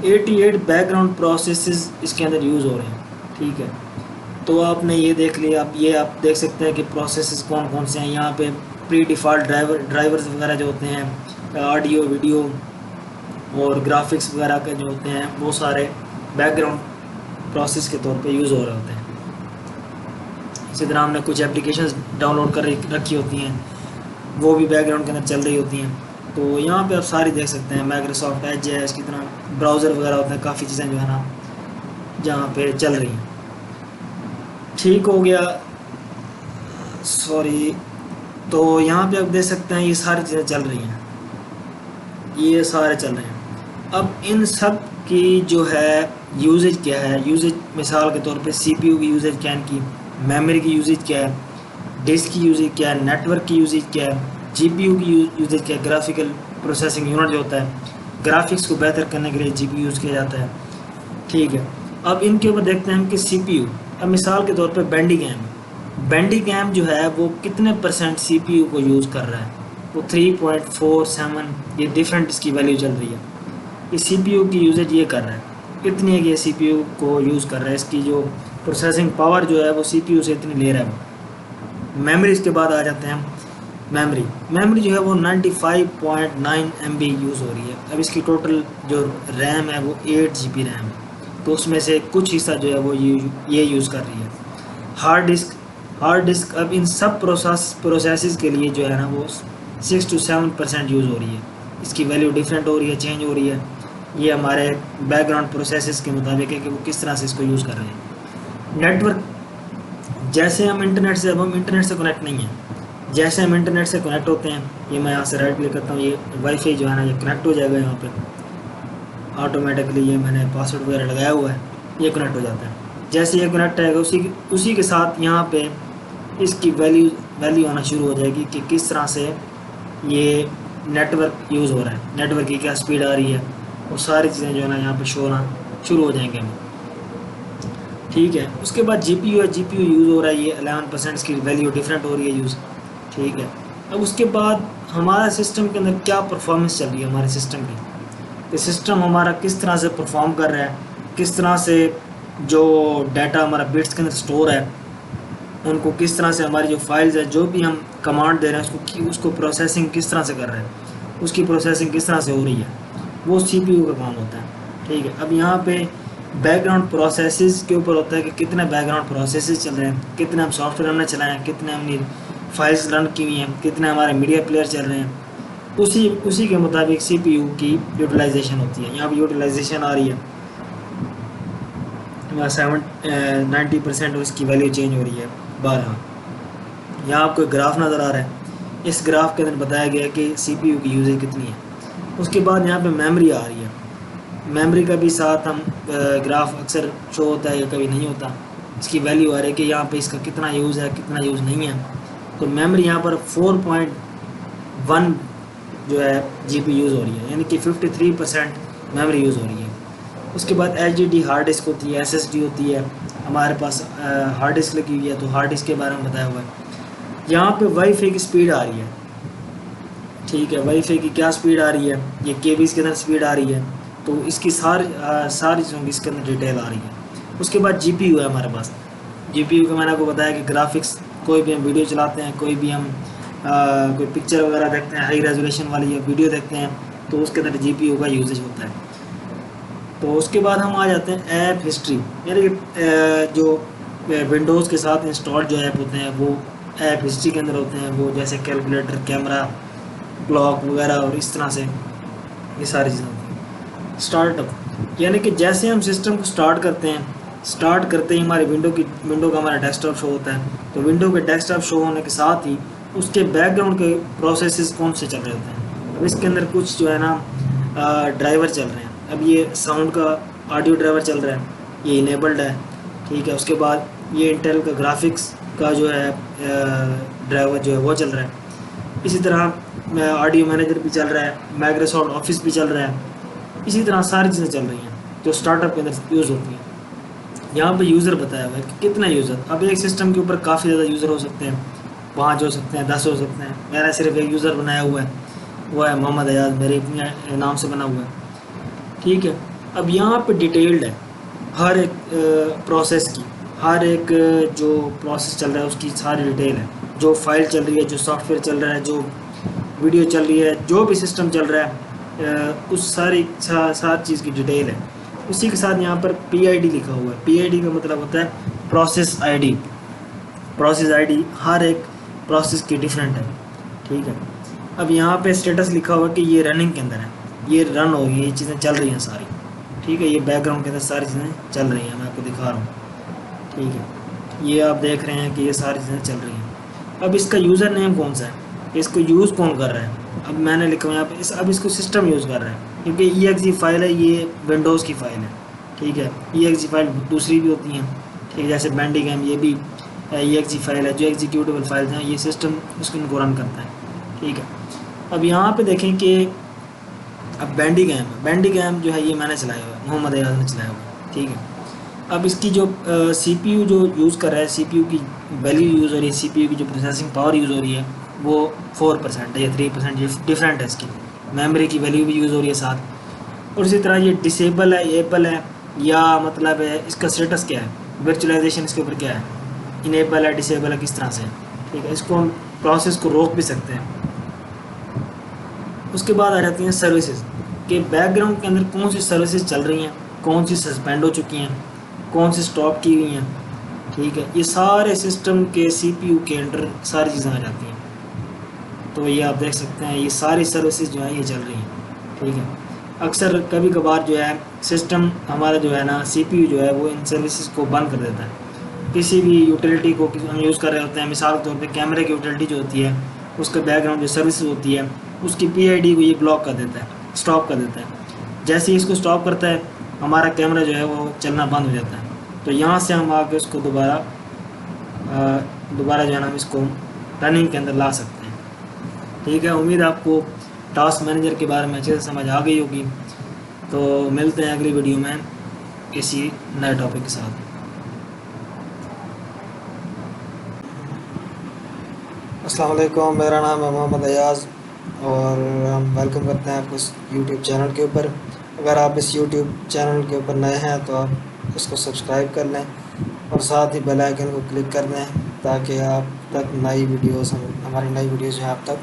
88 बैकग्राउंड प्रोसेसेस इसके अंदर यूज़ हो रहे हैं। ठीक है, तो आपने ये देख लिया। अब ये आप देख सकते हैं कि प्रोसेसेस कौन कौन से हैं। यहाँ पे प्री डिफ़ॉल्ट ड्राइवर्स वगैरह जो होते हैं, ऑडियो वीडियो और ग्राफिक्स वगैरह के जो होते हैं, वो सारे बैकग्राउंड प्रोसेस के तौर पे यूज़ हो रहे होते हैं। इसी तरह हमने कुछ एप्लीकेशंस डाउनलोड कर रखी होती हैं, वो भी बैकग्राउंड के अंदर चल रही होती हैं। तो यहाँ पे आप सारी देख सकते हैं। माइक्रोसॉफ्ट एज है, इसकी तरह ब्राउज़र वगैरह होते हैं, काफ़ी चीज़ें जो है ना जहाँ पे चल रही हैं। ठीक हो गया, सॉरी। तो यहाँ पे आप देख सकते हैं ये सारी चीज़ें चल रही हैं, ये सारे चल रहे हैं। अब इन सब की जो है यूजेज क्या है, यूजेज मिसाल के तौर पे सीपीयू की यूजेज क्या है, इनकी मेमोरी की यूजेज क्या है, डिस्क की यूजेज क्या है, नेटवर्क की यूजेज क्या है, जीपीयू की यूजेज क्या है, ग्राफिकल प्रोसेसिंग यूनिट जो होता है, ग्राफिक्स को बेहतर करने के लिए जीपीयू यूज़ किया जाता है। ठीक है, अब इनके ऊपर देखते हैं हम कि सीपीयू, अब मिसाल के तौर पे बैंडी कैम जो है वो कितने % सीपीयू को यूज़ कर रहा है, वो 3.47, ये डिफरेंट इसकी वैल्यू चल रही है। ये सीपीयू की यूजेज ये कर रहा है, इतनी है कि ये सीपीयू को यूज़ कर रहा है, इसकी जो प्रोसेसिंग पावर जो है वो सीपीयू से इतनी ले रहा है वो। मेमोरी इसके बाद आ जाते हैं। मेमोरी जो है वो 95.9 MB यूज़ हो रही है। अब इसकी टोटल जो रैम है वो 8 GB रैम है, तो उसमें से कुछ हिस्सा जो है वो ये यूज़ कर रही है। हार्ड डिस्क अब इन सब प्रोसेसेस के लिए जो है ना वो 6 to 7% यूज़ हो रही है। इसकी वैल्यू डिफरेंट हो रही है, चेंज हो रही है। ये हमारे बैकग्राउंड प्रोसेसेस के मुताबिक है कि वो किस तरह से इसको यूज़ कर रहे हैं। नेटवर्क, जैसे हम इंटरनेट से, अब हम इंटरनेट से कनेक्ट नहीं हैं, जैसे हम इंटरनेट से कनेक्ट होते हैं, ये मैं यहाँ से राइट क्लिक करता हूँ, ये वाईफाई जो है ना ये कनेक्ट हो जाएगा यहाँ पे ऑटोमेटिकली। ये मैंने पासवर्ड वगैरह लगाया हुआ है, ये कनेक्ट हो जाता है। जैसे ये कनेक्ट आएगा उसी के साथ यहाँ पे इसकी वैल्यू आना शुरू हो जाएगी कि किस तरह से ये नेटवर्क यूज़ हो रहा है, नेटवर्क की क्या स्पीड आ रही है, वो सारी चीज़ें जो है ना यहाँ पे शो होना शुरू हो जाएंगे हमें। ठीक है, उसके बाद जीपीयू यूज़ हो रहा है, ये 11% की वैल्यू डिफरेंट हो रही है यूज़। ठीक है, अब उसके बाद हमारा सिस्टम के अंदर क्या परफॉर्मेंस चल रही है हमारे सिस्टम की, कि सिस्टम हमारा किस तरह से परफॉर्म कर रहा है, किस तरह से जो डाटा हमारा बिट्स के अंदर स्टोर है उनको किस तरह से हमारी जो फाइल्स है, जो भी हम कमांड दे रहे हैं उसको प्रोसेसिंग किस तरह से कर रहे हैं, उसकी प्रोसेसिंग किस तरह से हो रही है, वो सीपीयू का काम होता है। ठीक है, अब यहाँ पे बैकग्राउंड प्रोसेसेस के ऊपर होता है कि कितने बैकग्राउंड प्रोसेसेस चल रहे हैं, कितने हम सॉफ्टवेयर हमने चलाए हैं, कितने हमने फाइल्स रन की हुई हैं, कितने हमारे मीडिया प्लेयर चल रहे हैं, उसी के मुताबिक सीपीयू की यूटिलाइजेशन होती है। यहाँ पर यूटिलाइजेशन आ रही है 90% और इसकी वैल्यू चेंज हो रही है 12। यहाँ आपको ग्राफ नज़र आ रहा है, इस ग्राफ के अंदर बताया गया है कि सीपीयू की यूजेज कितनी है। उसके बाद यहाँ पे मेमोरी आ रही है, मेमोरी का भी साथ हम ग्राफ अक्सर शो होता है या कभी नहीं होता, इसकी वैल्यू आ रही है कि यहाँ पे इसका कितना यूज़ है, कितना यूज़ नहीं है। तो मेमोरी यहाँ पर 4.1 जो है जीबी यूज़ हो रही है, यानी कि 53% मेमोरी यूज़ हो रही है। उसके बाद एचडीडी हार्ड डिस्क होती है, एसएसडी होती है, हमारे पास हार्ड डिस्क लगी हुई है, तो हार्ड डिस्क के बारे में बताया हुआ है। यहाँ पे वाईफाई की स्पीड आ रही है। ठीक है, वाईफाई की क्या स्पीड आ रही है, ये केबीज़ के अंदर स्पीड आ रही है, तो इसकी सारी चीज़ों की इसके अंदर डिटेल आ रही है। उसके बाद जीपीयू है हमारे पास। जीपीयू का मैंने आपको बताया कि ग्राफिक्स, कोई भी हम वीडियो चलाते हैं, कोई भी हम कोई पिक्चर वगैरह देखते हैं हाई रेजोल्यूशन वाली या वीडियो देखते हैं, तो उसके अंदर जीपीयू का यूजेज होता है। तो उसके बाद हम आ जाते हैं ऐप हिस्ट्री, यानी कि जो विंडोज़ के साथ इंस्टॉल जो ऐप होते हैं वो ऐप हिस्ट्री के अंदर होते हैं, वो जैसे कैलकुलेटर, कैमरा, ब्लॉक वगैरह, और इस तरह से ये सारी चीज़ें होती हैं। स्टार्टअप, यानी कि जैसे हम सिस्टम को स्टार्ट करते हैं, स्टार्ट करते ही हमारे विंडो का हमारा डेस्कटॉप शो होता है, तो विंडो के डेस्कटॉप शो होने के साथ ही उसके बैकग्राउंड के प्रोसेसेस कौन से चल रहे होते हैं। अब इसके अंदर कुछ जो है ना ड्राइवर चल रहे हैं। अब ये साउंड का ऑडियो ड्राइवर चल रहा है, ये इनेबल्ड है। ठीक है, उसके बाद ये इंटेल का ग्राफिक्स का जो है ड्राइवर जो है वो चल रहा है। इसी तरह ऑडियो मैनेजर भी चल रहा है, माइक्रोसॉफ्ट ऑफिस भी चल रहा है। इसी तरह सारी चीज़ें चल रही हैं जो स्टार्टअप के अंदर यूज़ होती हैं। यहाँ पे यूज़र बताया हुआ है कि कितना यूज़र, अब एक सिस्टम के ऊपर काफ़ी ज़्यादा यूज़र हो सकते हैं, 5 हो सकते हैं, 10 हो सकते हैं। मैंने सिर्फ एक यूज़र बनाया हुआ है, वो है मोहम्मद अयाज, मेरे अपने नाम से बना हुआ है। ठीक है, अब यहाँ पे डिटेल्ड है हर एक प्रोसेस की, हर एक जो प्रोसेस चल रहा है उसकी सारी डिटेल है, जो फाइल चल रही है, जो सॉफ्टवेयर चल रहा है, जो वीडियो चल रही है, जो भी सिस्टम चल रहा है, उस सारी चीज़ की डिटेल है। उसी के साथ यहाँ पर PID लिखा हुआ है। PID का मतलब होता है प्रोसेस आईडी। प्रोसेस आईडी हर एक प्रोसेस की डिफरेंट है, ठीक है। अब यहाँ पे स्टेटस लिखा हुआ है कि ये रनिंग के अंदर है, ये रन हो गई, ये चीज़ें चल रही हैं सारी, ठीक है। ये बैकग्राउंड के अंदर सारी चीज़ें चल रही हैं, मैं आपको दिखा रहा हूँ, ठीक है। ये आप देख रहे हैं कि ये सारी चीज़ें चल रही हैं। अब इसका यूज़र नेम कौन सा है, इसको यूज़ कौन कर रहा है, अब मैंने लिखा हुआ है यहाँ पे अब इसको सिस्टम यूज़ कर रहा है, क्योंकि EXE फाइल है, ये विंडोज़ की फ़ाइल है, ठीक है। EXE फाइल दूसरी भी होती हैं, ठीक है, जैसे बैंडिगम, ये भी EXE फाइल है, जो एग्जीक्यूटेबल फाइल्स हैं, ये सिस्टम उसको इनको रन करता है, ठीक है। अब यहाँ पे देखें कि अब बैंडिगम जो है ये मैंने चलाया हुआ है, मोहम्मद अयाज ने चलाया हुआ है, ठीक है। अब इसकी जो CPU जो यूज़ कर रहा है, CPU की वैल्यू यूज़ हो रही है, CPU की जो प्रोसेसिंग पावर यूज़ हो रही है वो 4% है या 3% डिफरेंट है इसकी। मेमोरी की वैल्यू भी यूज़ हो रही है साथ। और इसी तरह ये डिसेबल है, एबल है, या मतलब है इसका स्टेटस क्या है, वर्चुअलाइजेशन इसके ऊपर क्या है, इनेबल है, डिसेबल है, किस तरह से है, ठीक है। इसको हम प्रोसेस को रोक भी सकते हैं। उसके बाद आ जाती हैं सर्विसेज, कि बैकग्राउंड के अंदर कौन सी सर्विसेज चल रही हैं, कौन सी सस्पेंड हो चुकी हैं, कौन सी स्टॉप की हुई हैं, ठीक है। ये सारे सिस्टम के CPU के अंडर सारी चीज़ें आ जाती हैं। तो ये आप देख सकते हैं, ये सारी सर्विसेज जो है ये चल रही हैं, ठीक है। अक्सर कभी कभार जो है सिस्टम हमारा जो है ना, CPU जो है वो इन सर्विसेज को बंद कर देता है। किसी भी यूटिलिटी को हम यूज़ कर रहे होते हैं, मिसाल के तौर पे कैमरे की यूटिलिटी जो होती है, उसका बैकग्राउंड जो सर्विसेज होती है, उसकी PID को ये ब्लॉक कर देता है, स्टॉप कर देता है। जैसे ही इसको स्टॉप करता है, हमारा कैमरा जो है वो चलना बंद हो जाता है। तो यहाँ से हम आके उसको दोबारा जो है ना, हम इसको रनिंग के अंदर ला सकते हैं, ठीक है। उम्मीद है आपको टास्क मैनेजर के बारे में अच्छे से समझ आ गई होगी। तो मिलते हैं अगली वीडियो में किसी नए टॉपिक के साथ। अस्सलाम वालेकुम, मेरा नाम है मोहम्मद अयाज़ और हम वेलकम करते हैं आपको इस यूट्यूब चैनल के ऊपर। अगर आप इस यूट्यूब चैनल के ऊपर नए हैं तो आप इसको सब्सक्राइब कर लें और साथ ही बेल आइकन को क्लिक कर दें, ताकि आप तक हमारी नई वीडियोज़ जो है आप तक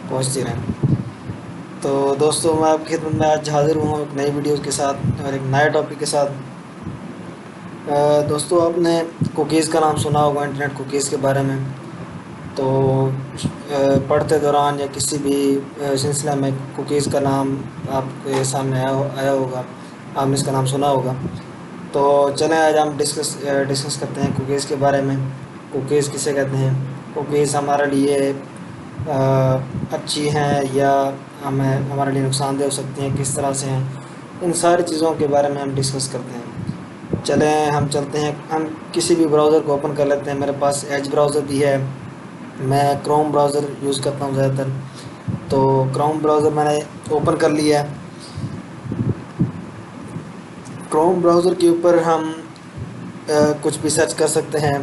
पहुंचती रहें। तो दोस्तों, मैं आपकी खिदमत में आज हाज़िर हूँ एक नई वीडियोज़ के साथ और एक नए टॉपिक के साथ। दोस्तों, आपने कुकीज़ का नाम सुना होगा, इंटरनेट कुकीज़ के बारे में। तो पढ़ते दौरान या किसी भी सिलसिला में कुकीज़ का नाम आपके सामने आया होगा, आपने इसका नाम सुना होगा। तो चलें आज हम डिस्कस करते हैं कुकीज़ के बारे में। कुकीज़ किसे कहते हैं, कुकीज़ हमारे लिए अच्छी हैं या हमारे लिए नुकसानदेह हो सकती हैं, किस तरह से हैं, इन सारी चीज़ों के बारे में हम डिस्कस करते हैं। चलें हम चलते हैं, हम किसी भी ब्राउज़र को ओपन कर लेते हैं। मेरे पास एज ब्राउज़र भी है, मैं क्रोम ब्राउज़र यूज़ करता हूँ ज़्यादातर। तो क्रोम ब्राउज़र मैंने ओपन कर लिया है। क्रोम ब्राउज़र के ऊपर हम कुछ भी सर्च कर सकते हैं।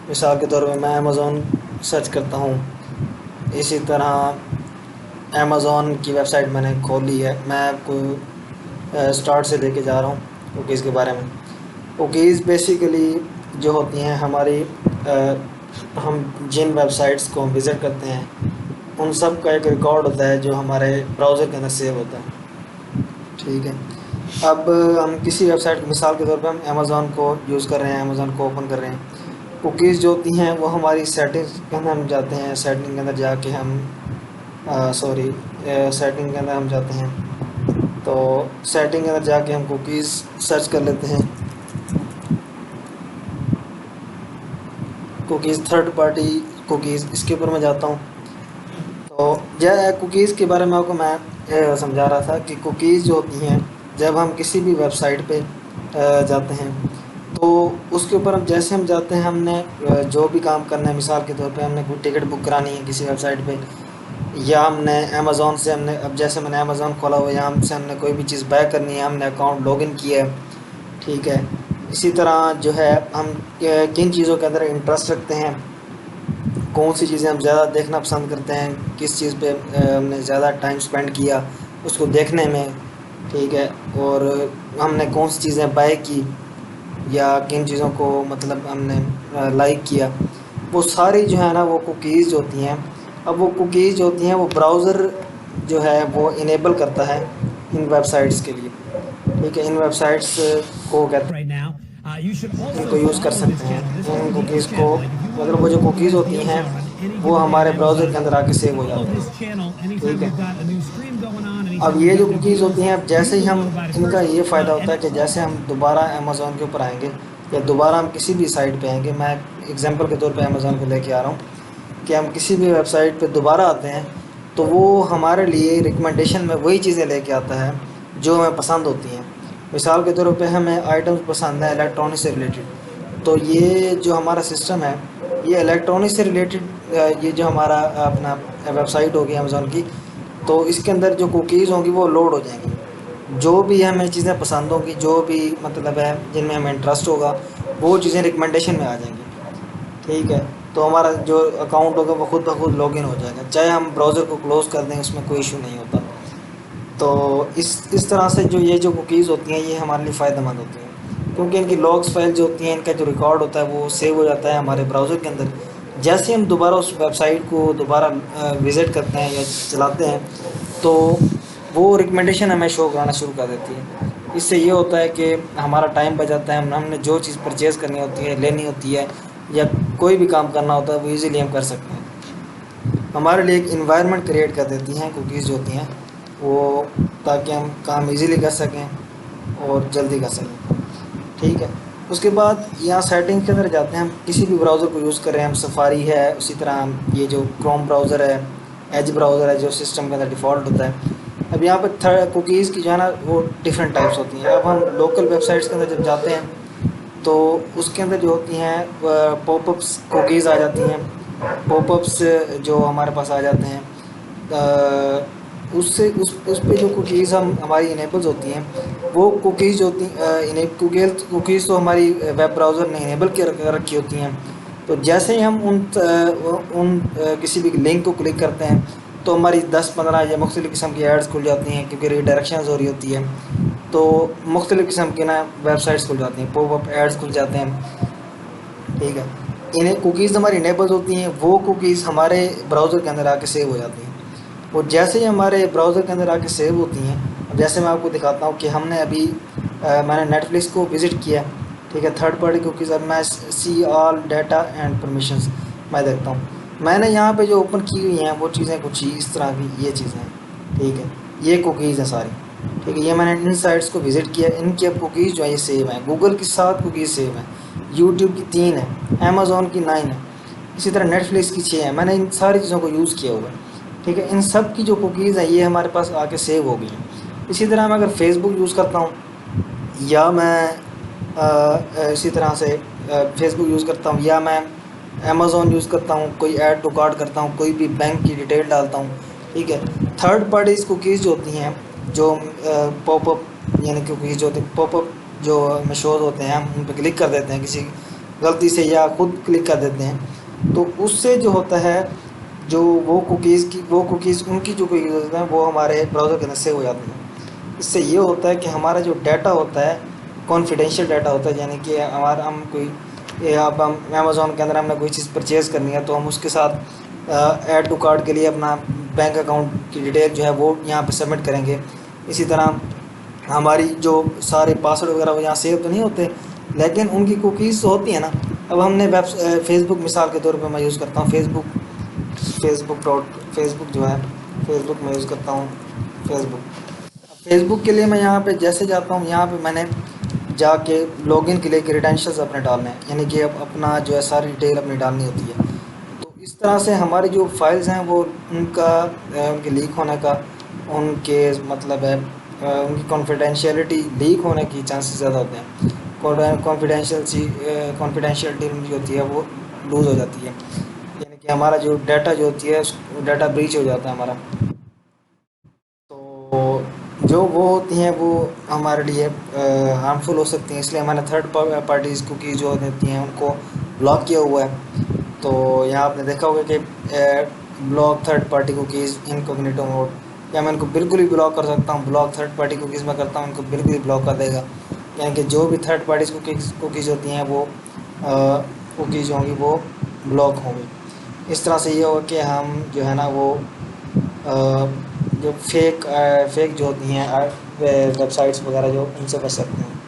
मिसाल के तौर पे मैं अमेज़ॉन सर्च करता हूँ, इसी तरह अमेज़ॉन की वेबसाइट मैंने खोल ली है। मैं आपको स्टार्ट से लेके जा रहा हूँ कुकीज़ के बारे में। कुकीज़ बेसिकली जो होती हैं हमारी हम जिन वेबसाइट्स को हम विज़िट करते हैं उन सब का एक रिकॉर्ड होता है जो हमारे ब्राउज़र के अंदर सेव होता है, ठीक है। अब हम किसी वेबसाइट को, मिसाल के तौर पे हम अमेज़ॉन को यूज़ कर रहे हैं, अमेज़ॉन को ओपन कर रहे हैं। कुकीज़ जो होती हैं वो हमारी सेटिंग्स के अंदर हम जाते हैं, सेटिंग के अंदर जाके हम सेटिंग के अंदर हम जाते हैं। तो सेटिंग के अंदर जाके हम कुकीज़ सर्च कर लेते हैं। कुकीज़ थर्ड पार्टी कुकीज़, इसके ऊपर मैं जाता हूँ। तो यह कुकीज़ के बारे में आपको मैं समझा रहा था कि कुकीज़ जो होती हैं, जब हम किसी भी वेबसाइट पे जाते हैं तो उसके ऊपर हम जैसे हम जाते हैं, हमने जो भी काम करना है, मिसाल के तौर पे हमने कोई टिकट बुक करानी है किसी वेबसाइट पे, या हमने अमेज़ॉन से अब जैसे मैंने अमेज़ॉन खोला हुआ है, यहाँ से हमने कोई भी चीज़ बाय करनी है, हमने अकाउंट लॉगिन किया है, ठीक है। इसी तरह जो है हम किन चीज़ों के अंदर इंटरेस्ट रखते हैं, कौन सी चीज़ें हम ज़्यादा देखना पसंद करते हैं, किस चीज़ पे हमने ज़्यादा टाइम स्पेंड किया उसको देखने में, ठीक है। और हमने कौन सी चीज़ें बाय की, या किन चीज़ों को मतलब हमने लाइक किया, वो सारी जो है ना वो कुकीज़ होती हैं। अब वो कुकीज़ जो होती हैं वो ब्राउज़र जो है वो इनेबल करता है इन वेबसाइट्स के लिए, ठीक है। इन वेबसाइट्स को कहते right now. You should हैं, also इनको यूज़ कर follow this सकते channel. This हैं is in the cookies Geeks को। channel. Like if you want to मतलब वो look जो at what कुकीज़ our होती deals हैं are on any वो given day on हमारे ब्राउज़र के Amazon, अंदर आके सेव हो follow जाते this हैं, channel anytime ठीक we've है। got a new stream going on, अब anytime ये we've जो got new कुकीज़ होती deals, हैं, अब you जैसे ही will हम know about it इनका first. ये फ़ायदा And होता है कि जैसे हम दोबारा अमेज़ॉन के ऊपर आएंगे या दोबारा हम किसी भी साइट पे आएंगे, मैं एग्जांपल के तौर पे अमेज़ॉन को लेके आ रहा हूँ कि हम किसी भी वेबसाइट पे दोबारा आते हैं तो वो हमारे लिए रिकमेंडेशन में वही चीज़ें लेके आता है जो हमें पसंद होती हैं। मिसाल के तौर पे हमें आइटम्स पसंद हैं इलेक्ट्रॉनिक से रिलेटेड, तो ये जो हमारा सिस्टम है ये इलेक्ट्रॉनिक से रिलेटेड, ये जो हमारा अपना वेबसाइट होगी अमेज़ॉन की, तो इसके अंदर जो कुकीज़ होंगी वो लोड हो जाएंगी। जो भी हमें चीज़ें पसंद होंगी, जो भी मतलब है जिनमें हमें इंटरेस्ट होगा, वो चीज़ें रिकमेंडेशन में आ जाएंगी, ठीक है। तो हमारा जो अकाउंट होगा वो खुद ब खुद लॉगिन हो जाएगा, चाहे हम ब्राउज़र को क्लोज़ कर दें उसमें कोई इशू नहीं होता। तो इस तरह से जो ये जो कुकीज़ होती हैं ये हमारे लिए फ़ायदेमंद होती हैं, क्योंकि इनकी लॉग्स फाइल जो होती हैं, इनका जो रिकॉर्ड होता है वो सेव हो जाता है हमारे ब्राउज़र के अंदर। जैसे हम दोबारा उस वेबसाइट को दोबारा विज़िट करते हैं या चलाते हैं तो वो रिकमेंडेशन हमें शो कराना शुरू कर देती है। इससे ये होता है कि हमारा टाइम बच जाता है, हमने जो चीज़ परचेज़ करनी होती है, लेनी होती है या कोई भी काम करना होता है वो ईज़िली हम कर सकते हैं। हमारे लिए एक इन्वायरमेंट क्रिएट कर देती हैं कुकीज़ जो होती हैं वो, ताकि हम काम इजीली कर सकें और जल्दी कर सकें, ठीक है। उसके बाद यहाँ सेटिंग के अंदर जाते हैं, हम किसी भी ब्राउज़र को यूज़ कर रहे हैं, हम सफारी है, उसी तरह हम ये जो क्रोम ब्राउज़र है, एज ब्राउज़र है जो सिस्टम के अंदर डिफ़ॉल्ट होता है। अब यहाँ पर थर्ड कुकीज़ की जो है ना वो डिफरेंट टाइप्स होती हैं। अब हम लोकल वेबसाइट्स के अंदर जब जाते हैं तो उसके अंदर जो होती हैं पॉपअप्स कुकीज़ आ जाती हैं। पॉपअप्स जो हमारे पास आ जाते हैं, उससे उस पे जो कुकीज़ हम हमारी इनेबल्स होती हैं, वो कुकीज़ जो होती कुकीज़ तो हमारी वेब ब्राउज़र ने इनेबल कर रखी होती हैं। तो जैसे ही हम किसी भी लिंक को क्लिक करते हैं तो हमारी 10-15 या मुख्तलिफ़ किस्म की एड्स खुल जाती हैं, क्योंकि रीडायरेक्शंस हो रही होती है। तो मुख्तलिफ़ किस्म की ना वेबसाइट्स खुल जाती हैं, पॉपअप एड्स खुल जाते हैं, ठीक है। इन्हें कुकीज़ हमारी इनेबल होती हैं, वो कुकीज़ हमारे ब्राउज़र के अंदर आके सेव हो जाती हैं। और जैसे ही हमारे ब्राउज़र के अंदर आके सेव होती हैं, अब जैसे मैं आपको दिखाता हूँ कि हमने अभी मैंने नेटफ्लिक्स को विज़िट किया, ठीक है। थर्ड पार्टी कुकीज़, अब मैं see all data and permissions मैं देखता हूँ, मैंने यहाँ पे जो ओपन की हुई हैं वो चीज़ें कुछ ही इस तरह की ये चीज़ें हैं, ठीक है। ये कुकीज़ हैं सारी, ठीक है। ये मैंने इन साइट्स को विज़िट किया, इनकी अब कुकीज़ जो है ये सेव हैं। गूगल की 7 कुकीज़ सेव हैं, यूट्यूब की 3 है, अमेज़ॉन की 9 है, इसी तरह नेटफ्लिक्स की 6 है। मैंने इन सारी चीज़ों को यूज़ किया हुआ है, ठीक है। इन सब की जो कुकीज़ हैं ये हमारे पास आके सेव हो गई हैं। इसी तरह मैं अगर फेसबुक यूज़ करता हूँ या मैं इसी तरह से फेसबुक यूज़ करता हूँ या मैं अमेज़ॉन यूज़ करता हूँ, कोई ऐड टू कार्ट करता हूँ, कोई भी बैंक की डिटेल डालता हूँ, ठीक है। थर्ड पार्टीज़ कुकीज़ जो होती हैं, जो पॉपअप यानी कुकीज़ जो होती हैं, पॉपअप जो हमें शोज़ होते हैं, हम उन पर क्लिक कर देते हैं किसी गलती से या खुद क्लिक कर देते हैं, तो उससे जो होता है जो वो कुकीज़ उनकी जो कुकीज़ होते हैं वो हमारे ब्राउज़र के अंदर सेव हो जाती हैं। इससे ये होता है कि हमारा जो डाटा होता है कॉन्फिडेंशियल डाटा होता है, यानी कि हमारा हम कोई अब हम अमेज़ॉन के अंदर हमने कोई चीज़ परचेज़ करनी है तो हम उसके साथ ऐड टू कार्ट के लिए अपना बैंक अकाउंट की डिटेल जो है वो यहाँ पे सबमिट करेंगे। इसी तरह हमारी जो सारे पासवर्ड वगैरह वो यहाँ सेव तो नहीं होते, लेकिन उनकी कुकीज़ तो होती है ना। अब हमने फेसबुक मिसाल के तौर पे मैं यूज़ करता हूँ फेसबुक जो है फेसबुक मैं यूज़ करता हूँ फेसबुक के लिए मैं यहाँ पे जैसे जाता हूँ, यहाँ पे मैंने जाके लॉगिन के लिए क्रेडेंशियल्स अपने डालने हैं, यानी कि अब अपना जो है सारी डिटेल अपनी डालनी होती है। तो इस तरह से हमारी जो फाइल्स हैं वो उनके लीक होने का, उनके मतलब है उनकी कॉन्फिडेंशियलिटी लीक होने की चांसेस ज़्यादा होते हैं। कॉन्फिडेंशियलिटी जो होती है वो लूज़ हो जाती है, यानी कि हमारा जो डाटा जो होती है डाटा ब्रीच हो जाता है हमारा। तो जो वो होती हैं वो हमारे लिए हार्मफुल हो सकती हैं, इसलिए मैंने थर्ड पार्टीज़ कुकीज़ जो होती हैं उनको ब्लॉक किया हुआ है। तो यहाँ आपने देखा होगा कि block third party cookies incognito mode, या मैं इनको बिल्कुल ही ब्लॉक कर सकता हूँ। ब्लॉक थर्ड पार्टी कुकीज़ मैं करता हूँ, इनको बिल्कुल ही ब्लॉक कर देगा। यानी कि जो भी थर्ड पार्टीज कुकीज़ होती हैं वो कुकीज़ होंगी वो ब्लॉक होंगी। इस तरह से ये होगा कि हम जो है ना वो जो फेक जो होती हैं वेबसाइट्स वगैरह जो उनसे बच सकते हैं।